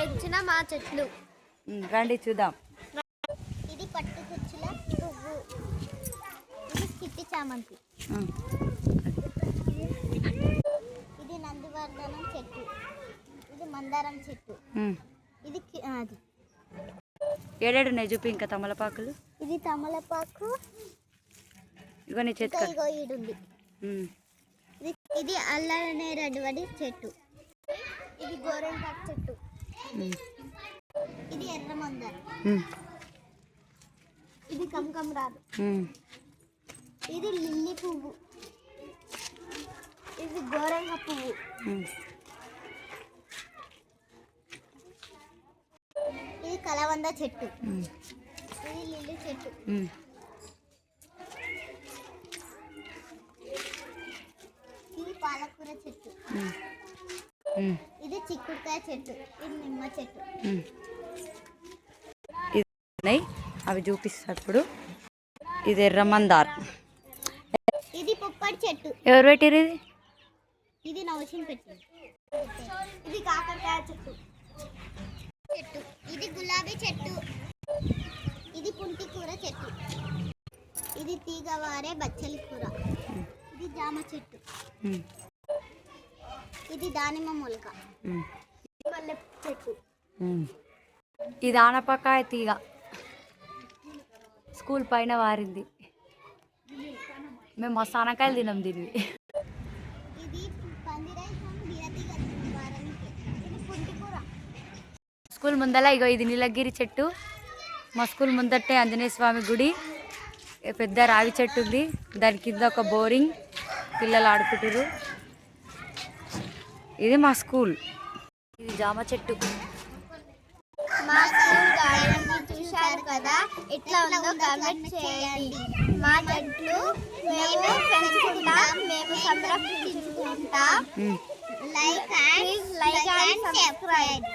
పెంచిన మా చెట్లు. రండి చూద్దాం. ఇది పట్టు కుచ్చుల పువ్వు. ఇది చిట్టి చామంతి. ఇది నందివర్ధనం చెట్టు. ఇది మందారం చెట్టు. ఇది అది ఏడేడున్నాయి చూపి. ఇంకా తమలపాకులు. ఇది తమలపాకు. ఇగో నీ చేతి ఇగో ఈడుంది. ఇది అల్లనేరడి చెట్టు. ఇది గోరెంటాకు చెట్టు. ఇది ఎర్ర మందార. ఇది కమకమరాలు. ఇది లిల్లీ పువ్వు. ఇది గోరెంగ పువ్వు. ఇది కలవంద చెట్టు. ఇది లిల్లీ చెట్టు. ఇది పాలకూర చెట్టు. ఇది చిక్కుడుకాయ చెట్టు. ఇది నిమ్మ చెట్టు. అవి చూపిస్తారు ఇప్పుడు. ఇది ఎర్రమందార్. ఇది పొప్పడి చెట్టు. ఎవరు పెట్టిరు ఇది? ఇది నౌషిన్ పెట్టింది. ఇది కాకరకాయ చెట్టు. ఇది గులాబీ చెట్టు. ఇది పుంటి కూర చెట్టు. ఇది తీగవారే బచ్చలి కూర. ఇది జామ చెట్టు. ఇది దానిమ్మ మొలక. మల్లె చెట్టు. ఇది ఆనపకాయ తీగ. స్కూల్ పైన వారింది. మేము మస్తు ఆనకాయలు తిన్నాం దీన్ని. ఇది పుంటి కూర. స్కూల్ ముందల ఇగో ఇది నీలగిరి చెట్టు. మా స్కూల్ ముందటే ఆంజనేయ స్వామి గుడి. పెద్ద రావి చెట్టు ఉంది. దాని కింద ఒక బోరింగ్. పిల్లలు ఆడుకుంటారు. ఇది మా స్కూల్. ఇది జామ చెట్టు. మా స్కూల్ గార్డెన్ చూశారు కదా, ఎట్లా ఉందో కామెంట్ చేయండి. మా చెట్లు మేము పెంచుకుంటాం, మేము సంరక్షించుకుంటాం. Like and subscribe.